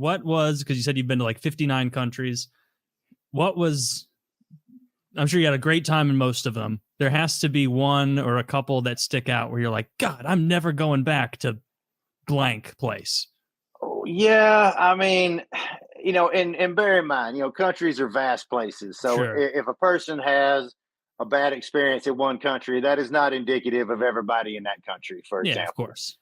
what was, because you said you've been to like 59 countries. What was, I'm sure you had a great time in most of them. There has to be one or a couple that stick out where you're like, God, I'm never going back to blank place. Oh, yeah, I mean, and bear in mind, countries are vast places. So Sure. if a person has a bad experience in one country, that is not indicative of everybody in that country, for Yeah, of example. course.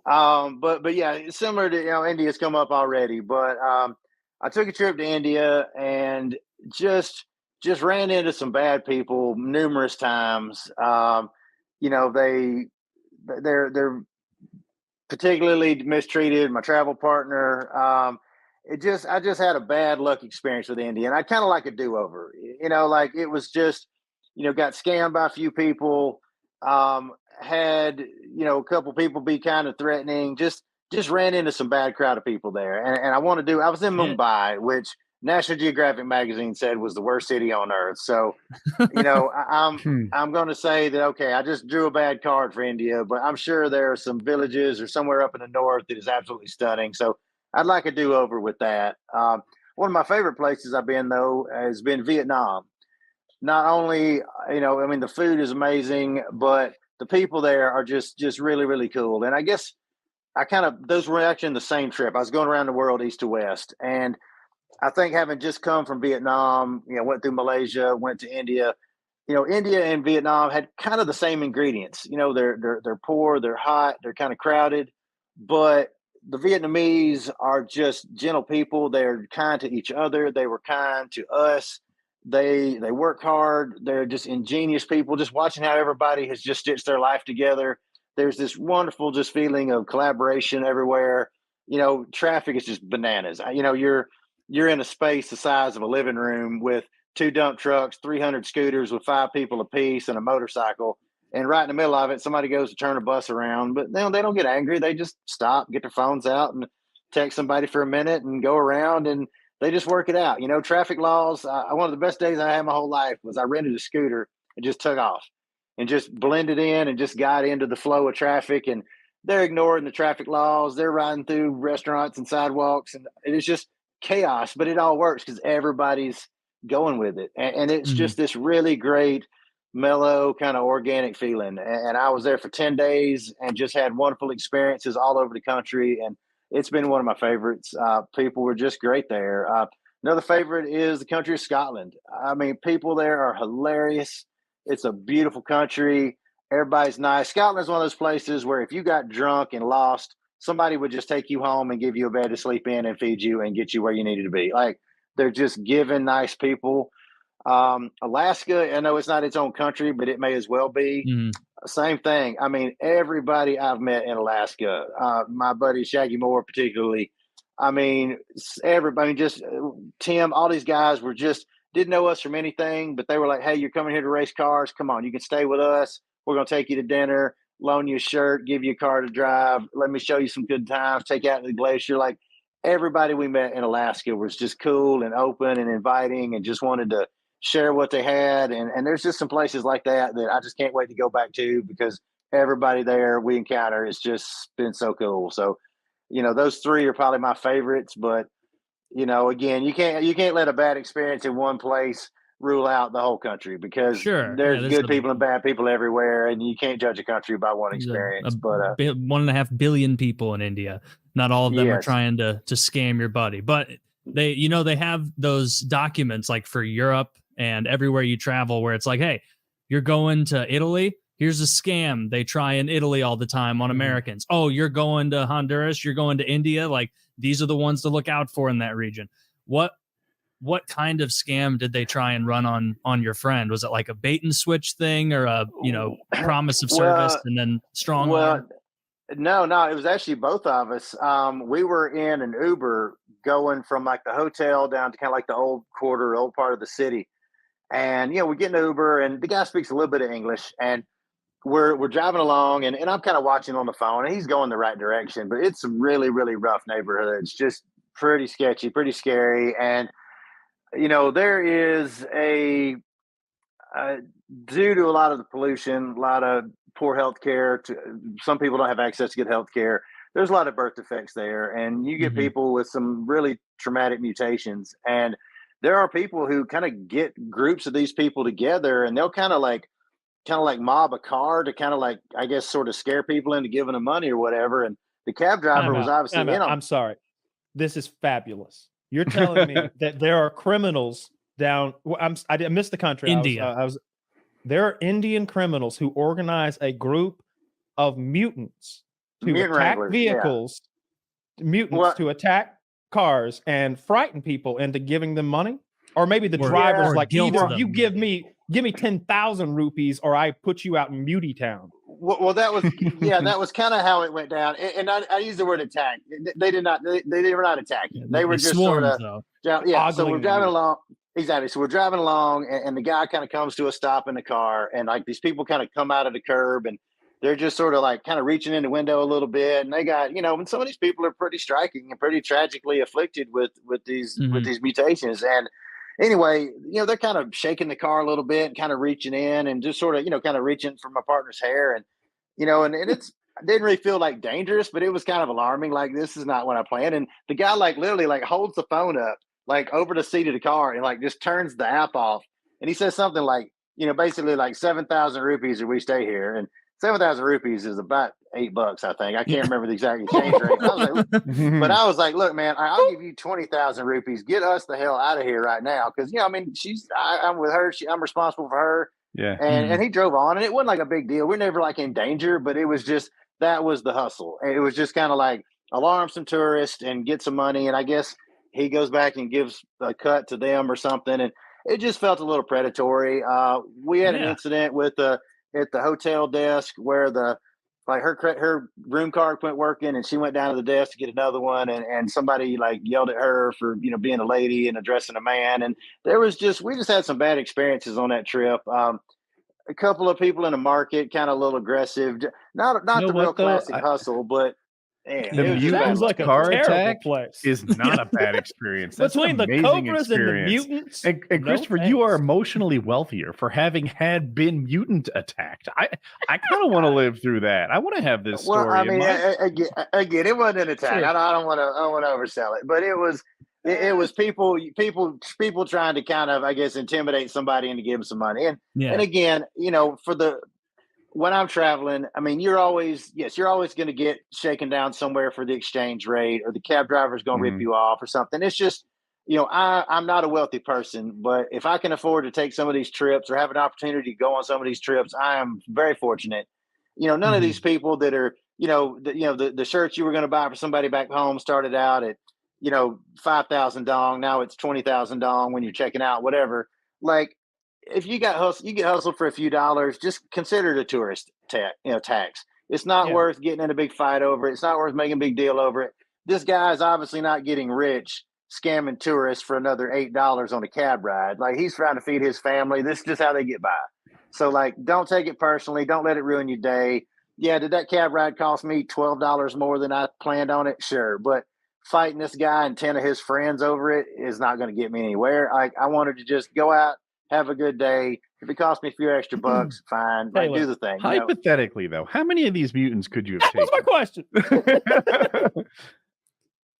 But yeah, similar to India's come up already, but I took a trip to India and just ran into some bad people numerous times. They're particularly mistreated my travel partner. I just had a bad luck experience with India, and I kind of like a do over. Like it was just got scammed by a few people. Had a couple people be kind of threatening. Just ran into some bad crowd of people there, and I want to do. I was in Shit. Mumbai, which National Geographic magazine said was the worst city on earth. So I'm going to say that, okay, I just drew a bad card for India, but I'm sure there are some villages or somewhere up in the north that is absolutely stunning. So I'd like a do over with that. One of my favorite places I've been, though, has been Vietnam. Not only, I mean, the food is amazing, but the people there are just really, really cool. And I guess those were actually in the same trip. I was going around the world east to west. And I think having just come from Vietnam, went through Malaysia, went to India, India and Vietnam had kind of the same ingredients. They're poor, they're hot, they're kind of crowded, but the Vietnamese are just gentle people. They're kind to each other. They were kind to us. They work hard. They're just ingenious people. Just watching how everybody has just stitched their life together. There's this wonderful just feeling of collaboration everywhere. Traffic is just bananas. You're in a space the size of a living room with 2 dump trucks, 300 scooters with 5 people apiece, and a motorcycle. And right in the middle of it, somebody goes to turn a bus around, but they don't get angry. They just stop, get their phones out, and text somebody for a minute and go around, and they just work it out. Traffic laws. One of the best days I had my whole life was I rented a scooter and just took off and just blended in and just got into the flow of traffic. And they're ignoring the traffic laws. They're riding through restaurants and sidewalks, and it's just chaos, but it all works because everybody's going with it. And it's just this really great, mellow, kind of organic feeling. And I was there for 10 days and just had wonderful experiences all over the country. And it's been one of my favorites. People were just great there. Another favorite is the country of Scotland. I mean, people there are hilarious. It's a beautiful country. Everybody's nice. Scotland is one of those places where if you got drunk and lost, somebody would just take you home and give you a bed to sleep in and feed you and get you where you needed to be. Like, they're just giving, nice people. Alaska, I know it's not its own country, but it may as well be. Same thing. I mean, everybody I've met in Alaska, my buddy Shaggy Moore particularly, I mean, everybody, just Tim, all these guys were just didn't know us from anything, but they were like, hey, you're coming here to race cars. Come on, you can stay with us. We're going to take you to dinner, loan you a shirt, give you a car to drive. Let me show you some good times, take you out to the glacier. Like, everybody we met in Alaska was just cool and open and inviting and just wanted to share what they had. And there's just some places like that I just can't wait to go back to because everybody there we encounter has just been so cool. So, those 3 are probably my favorites, but again, you can't let a bad experience in one place rule out the whole country because there's good people and bad people everywhere, and you can't judge a country by one experience. But 1.5 billion people in India. Not all of them are trying to scam your buddy, but they have those documents like for Europe and everywhere you travel where it's like, hey, you're going to Italy. Here's a scam they try in Italy all the time on Americans. Oh, you're going to Honduras. You're going to India. Like, these are the ones to look out for in that region. What kind of scam did they try and run on your friend? Was it like a bait and switch thing or a, promise of service and then strong arm? No, it was actually both of us. We were in an Uber going from like the hotel down to kind of like the old part of the city. And, we get an Uber and the guy speaks a little bit of English and we're driving along and I'm kind of watching on the phone and he's going the right direction, but it's a really, really rough neighborhood. It's just pretty sketchy, pretty scary. And, there is due to a lot of the pollution, a lot of poor health care, some people don't have access to good health care. there's a lot of birth defects there, and you get people with some really traumatic mutations, and there are people who kind of get groups of these people together, and they'll kind of like mob a car to kind of like, I guess, sort of scare people into giving them money or whatever. And the cab driver was obviously in on. I'm sorry, this is fabulous. You're telling me that there are criminals down. I missed the country. India. There are Indian criminals who organize a group of mutants to attack vehicles, to attack cars and frighten people into giving them money. Or maybe the driver's like, either you give me 10,000 rupees or I put you out in Muty Town. Well, that was that was kind of how it went down. And I use the word attack. They did not. They were not attacking. They were just sort of. So we're driving along. Exactly. So we're driving along, and the guy kind of comes to a stop in the car, and like these people kind of come out of the curb, and they're just sort of like kind of reaching in the window a little bit, and they got, and some of these people are pretty striking and pretty tragically afflicted with these mutations, and anyway, they're kind of shaking the car a little bit and kind of reaching in and just sort of, kind of reaching for my partner's hair. And, and it didn't really feel like dangerous, but it was kind of alarming. Like, this is not what I planned. And the guy like literally like holds the phone up, like over the seat of the car and like just turns the app off. And he says something like, basically like 7,000 rupees if we stay here. And 7,000 rupees is about $8, I think. I can't remember the exact exchange rate. But I was like, look, man, I'll give you 20,000 rupees. Get us the hell out of here right now. Because, I'm with her. I'm responsible for her. Yeah. And he drove on, and it wasn't like a big deal. We're never like in danger, but it was just, that was the hustle. It was just kind of like alarm some tourists and get some money. And I guess he goes back and gives a cut to them or something. And it just felt a little predatory. We had an incident at the hotel desk where her room card quit working, and she went down to the desk to get another one, and somebody like yelled at her for being a lady and addressing a man, and we just had some bad experiences on that trip. A couple of people in the market kind of a little aggressive, not the real classic hustle, but the mutants like car attack is not a bad experience. That's between the cobras and the mutants. And Christopher, you are emotionally wealthier for having been mutant attacked. I kind of want to live through that. I want to have this story. Well, I mean, again, it wasn't an attack. Sure. I don't want to oversell it, but it was people trying to kind of, I guess, intimidate somebody into giving some money. And again, when I'm traveling, I mean, you're always going to get shaken down somewhere for the exchange rate, or the cab driver's going to rip you off or something. It's just, I'm not a wealthy person, but if I can afford to take some of these trips or have an opportunity to go on some of these trips, I am very fortunate. None of these people that are, the shirts you were going to buy for somebody back home started out at, 5,000 dong. Now it's 20,000 dong when you're checking out, whatever. Like, if you get hustled for a few dollars, just consider it a tourist tax. It's not worth getting in a big fight over it. It's not worth making a big deal over it. This guy is obviously not getting rich scamming tourists for another $8 on a cab ride. Like, he's trying to feed his family. This is just how they get by. So, like, don't take it personally. Don't let it ruin your day. Yeah, did that cab ride cost me $12 more than I planned on it? Sure. But fighting this guy and 10 of his friends over it is not going to get me anywhere. I wanted to just go out, have a good day. If it costs me a few extra bucks, fine. Like, do the thing. Hypothetically, though, how many of these mutants could you have taken? That's my question.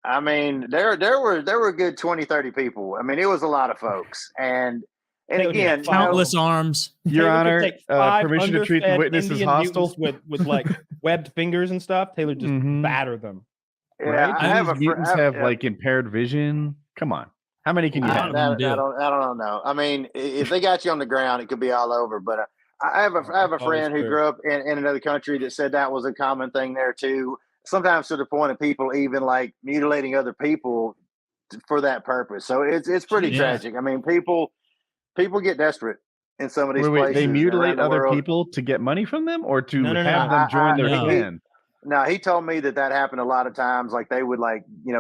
I mean, there were a good 20, 30 people. I mean, it was a lot of folks. And again, countless arms. Your Honor, permission to treat the witness as hostile with like webbed fingers and stuff. Taylor just batter them. Right? Yeah, mutants have like impaired vision. Come on. How many can you have? I don't know. I mean, if they got you on the ground, it could be all over. But I have a friend who grew up in another country that said that was a common thing there too. Sometimes to the point of people even like mutilating other people for that purpose. So it's pretty tragic. I mean, people get desperate in some of these places. They mutilate other people to get money from them, or to have them join their clan. No, he told me that happened a lot of times. Like, they would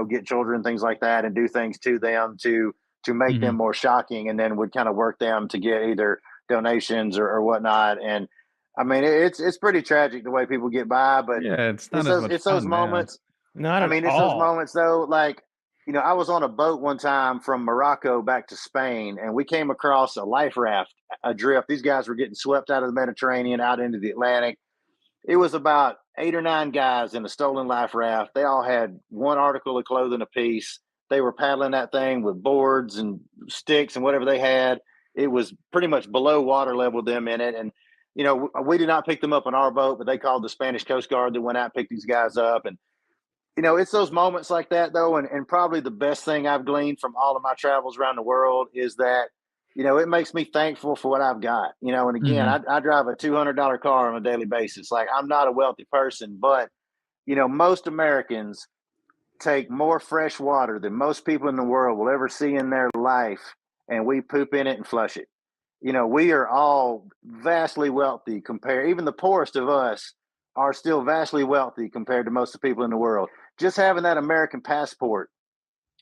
get children, things like that, and do things to them to make them more shocking, and then would kind of work them to get either donations or whatnot. And I mean, it's pretty tragic the way people get by. But it's not it's those moments. Not I mean, it's those moments though. Like, I was on a boat one time from Morocco back to Spain, and we came across a life raft adrift. These guys were getting swept out of the Mediterranean out into the Atlantic. It was about 8 or 9 guys in a stolen life raft. They all had one article of clothing apiece. They were paddling that thing with boards and sticks and whatever they had. It was pretty much below water level them in it. And, you know, we did not pick them up on our boat, but they called the Spanish Coast Guard that went out and picked these guys up. And, you know, it's those moments like that, though. And probably the best thing I've gleaned from all of my travels around the world is that, you know, it makes me thankful for what I've got, you know, and again, I drive a $200 car on a daily basis. Like, I'm not a wealthy person, but, you know, most Americans take more fresh water than most people in the world will ever see in their life, and we poop in it and flush it. You know, we are all vastly wealthy compared, even the poorest of us are still vastly wealthy compared to most of the people in the world. Just having that American passport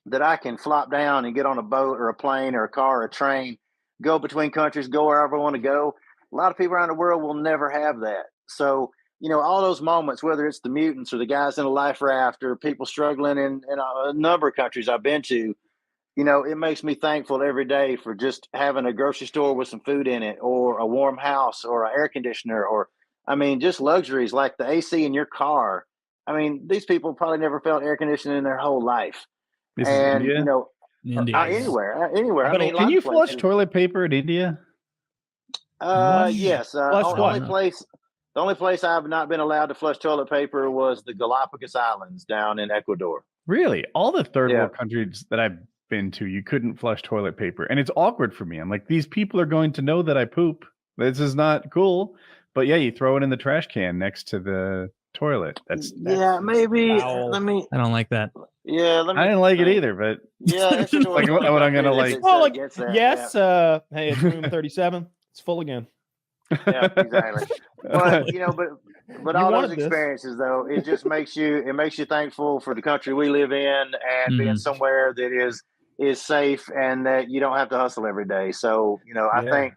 that I can flop down and get on a boat or a plane or a car or a train, go between countries, go wherever I want to go. A lot of people around the world will never have that. So, you know, all those moments, whether it's the mutants or the guys in a life raft or people struggling in a number of countries I've been to, you know, it makes me thankful every day for just having a grocery store with some food in it, or a warm house, or an air conditioner, or, I mean, just luxuries like the AC in your car. I mean, these people probably never felt air conditioning in their whole life. This and, is India? You know, anywhere. I mean, can you flush toilet paper in India? Yes. The only place I've not been allowed to flush toilet paper was the Galapagos Islands down in Ecuador. Really? All the third world countries that I've been to, you couldn't flush toilet paper. And it's awkward for me. I'm like, these people are going to know that I poop. This is not cool. But yeah, you throw it in the trash can next to the toilet. That's maybe. Foul. I don't like that. Yeah, I didn't like it either, but it's like what I'm gonna like. Yes, hey, it's room 37. It's full again. Yeah, exactly. But you know, but all those experiences, though, it just makes you thankful for the country we live in, and being somewhere that is safe and that you don't have to hustle every day. So, you know, I think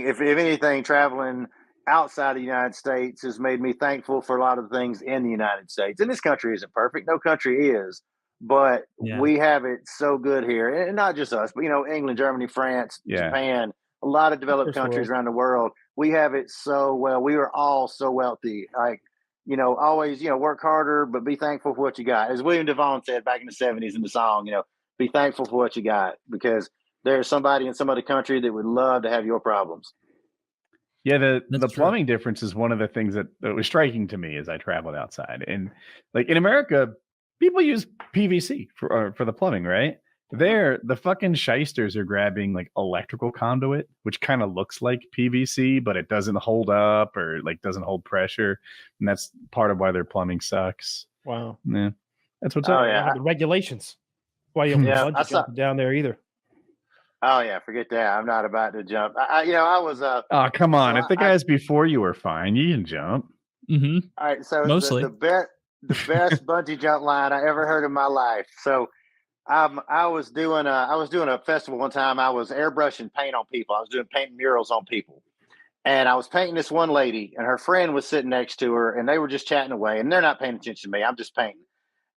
if anything, traveling outside of the United States has made me thankful for a lot of the things in the United States. And this country isn't perfect. No country is, but we have it so good here. And not just us, but, you know, England, Germany, France, Japan, a lot of developed countries around the world. We have it so well. We are all so wealthy. Like, you know, always, you know, work harder, but be thankful for what you got. As William Devon said back in the 70s in the song, you know, be thankful for what you got, because there's somebody in some other country that would love to have your problems. Yeah, the plumbing difference is one of the things that was striking to me as I traveled outside. And like in America, people use PVC for the plumbing, right? There, the fucking shysters are grabbing like electrical conduit, which kind of looks like PVC, but it doesn't hold up or like doesn't hold pressure. And that's part of why their plumbing sucks. Wow. Yeah. That's what's up. The regulations. Why you don't jump down there either. Oh yeah, forget that. I'm not about to jump. I was. Oh come on! If the guys before you were fine, you can jump. All right, so mostly the best bungee jump line I ever heard in my life. So, I was doing a festival one time. I was airbrushing paint on people. I was doing painting murals on people, and I was painting this one lady, and her friend was sitting next to her, and they were just chatting away, and they're not paying attention to me. I'm just painting,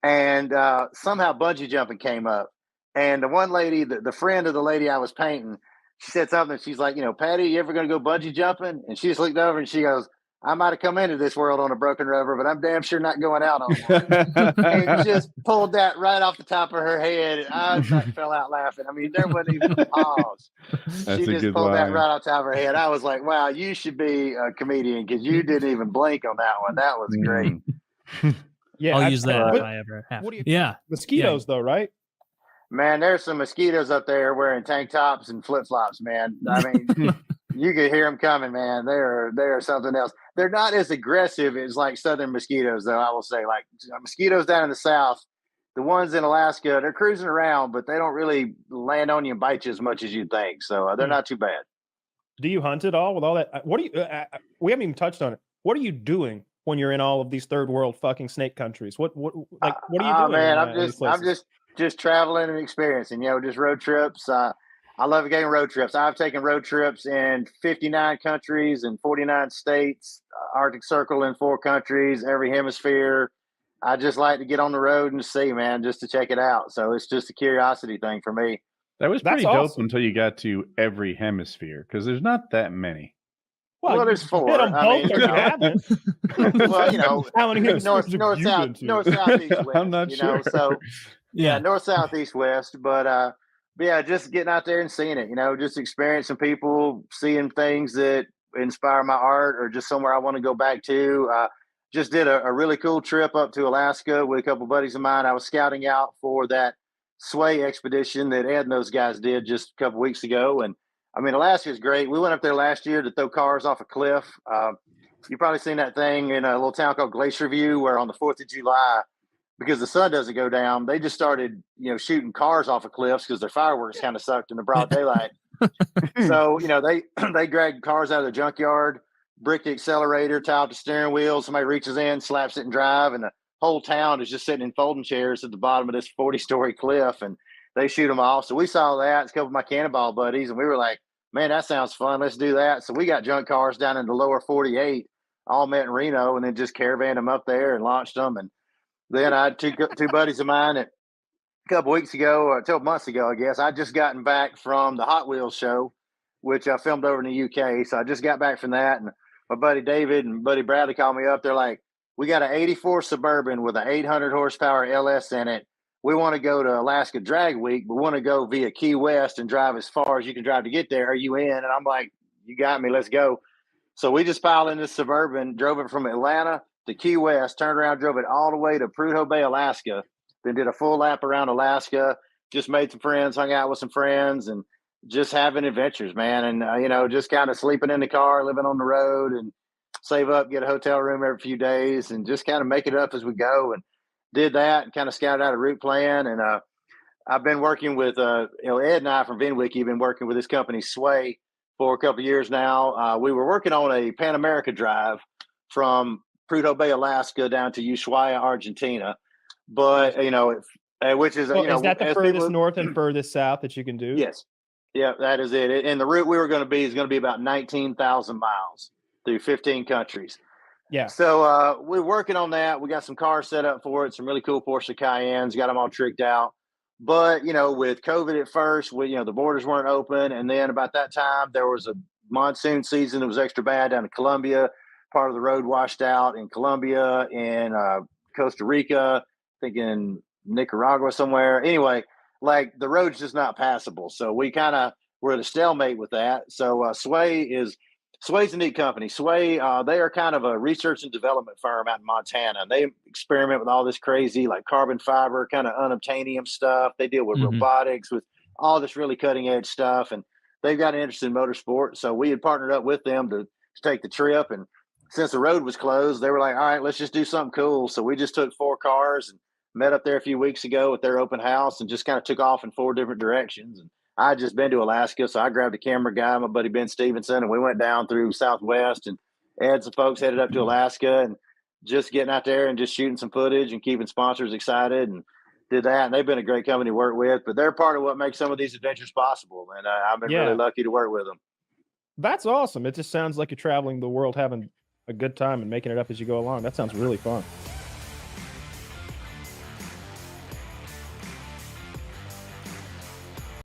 and somehow bungee jumping came up. And the one lady, the friend of the lady I was painting, she said something. She's like, you know, Patty, you ever going to go bungee jumping? And she just looked over and she goes, I might have come into this world on a broken rubber, but I'm damn sure not going out on one. And just pulled that right off the top of her head. And I fell out laughing. I mean, there wasn't even a pause. She just pulled that right off the top of her head. I was like, wow, you should be a comedian because you didn't even blink on that one. That was great. Yeah, I'll use that if I ever have. Mosquitoes, though, right? Man, there's some mosquitoes up there wearing tank tops and flip flops, man. I mean, you could hear them coming, man. They're something else. They're not as aggressive as like southern mosquitoes, though. I will say, like mosquitoes down in the south, the ones in Alaska, they're cruising around, but they don't really land on you and bite you as much as you think. So they're not too bad. Do you hunt at all with all that? What do you? We haven't even touched on it. What are you doing when you're in all of these third world fucking snake countries? What are you doing? Man, I'm just traveling and experiencing, you know, just road trips. I love getting road trips. I've taken road trips in 59 countries and 49 states, Arctic Circle in 4 countries, every hemisphere. I just like to get on the road and see, man, just to check it out. So it's just a curiosity thing for me. That was pretty dope until you got to every hemisphere, because there's not that many. Well, there's 4. I mean, well, how many north, south, east, west. I'm not sure. So north, south, east, west. But yeah, just getting out there and seeing it. Just experiencing people, seeing things that inspire my art, or just somewhere I want to go back to. Just did a really cool trip up to Alaska with a couple of buddies of mine. I was scouting out for that Sway expedition that Ed and those guys did just a couple weeks ago, and I mean, Alaska is great. We went up there last year to throw cars off a cliff. You've probably seen that thing in a little town called Glacier View, where on the 4th of July, because the sun doesn't go down, they just started, shooting cars off of cliffs because their fireworks kind of sucked in the broad daylight. So, they dragged cars out of the junkyard, brick the accelerator, tie up the steering wheel. Somebody reaches in, slaps it and drive, and the whole town is just sitting in folding chairs at the bottom of this 40-story cliff, and they shoot them off. So we saw that. It's a couple of my cannonball buddies, and we were like, man, that sounds fun. Let's do that. So we got junk cars down in the lower 48, all met in Reno, and then just caravanned them up there and launched them. And then I had two buddies of mine that a couple weeks ago, or 12 months ago, I guess, I just gotten back from the Hot Wheels show, which I filmed over in the UK. So I just got back from that. And my buddy David and buddy Bradley called me up. They're like, we got an 84 Suburban with an 800 horsepower LS in it. We want to go to Alaska Drag Week, but we want to go via Key West and drive as far as you can drive to get there. Are you in? And I'm like, you got me. Let's go. So we just piled in this Suburban, drove it from Atlanta to Key West, turned around, drove it all the way to Prudhoe Bay, Alaska, then did a full lap around Alaska, just made some friends, hung out with some friends, and just having adventures, man. And, just kind of sleeping in the car, living on the road, and save up, get a hotel room every few days, and just kind of make it up as we go. And did that and kind of scouted out a route plan. And I've been working with, Ed and I from VinWiki have been working with this company Sway for a couple of years now. We were working on a Pan America drive from Prudhoe Bay, Alaska down to Ushuaia, Argentina. But, which is, is that the furthest north and furthest south that you can do? Yes. Yeah, that is it. And the route we were going to be is going to be about 19,000 miles through 15 countries. Yeah. So we're working on that. We got some cars set up for it, some really cool Porsche Cayennes, got them all tricked out. But, with COVID at first, the borders weren't open. And then about that time, there was a monsoon season that was extra bad down in Colombia. Part of the road washed out in Colombia, in Costa Rica, I think in Nicaragua somewhere. Anyway, like the road's just not passable. So we kind of were at a stalemate with that. So Sway's a neat company. Sway, they are kind of a research and development firm out in Montana. And they experiment with all this crazy, like carbon fiber, kind of unobtainium stuff. They deal with robotics, with all this really cutting edge stuff. And they've got an interest in motorsport. So we had partnered up with them to take the trip. And since the road was closed, they were like, all right, let's just do something cool. So we just took 4 cars and met up there a few weeks ago at their open house and just kind of took off in 4 different directions. And I had just been to Alaska, so I grabbed a camera guy, my buddy Ben Stevenson, and we went down through Southwest and had some folks headed up to Alaska and just getting out there and just shooting some footage and keeping sponsors excited, and did that. And they've been a great company to work with, but they're part of what makes some of these adventures possible. And I've been really lucky to work with them. That's awesome. It just sounds like you're traveling the world, having a good time and making it up as you go along. That sounds really fun.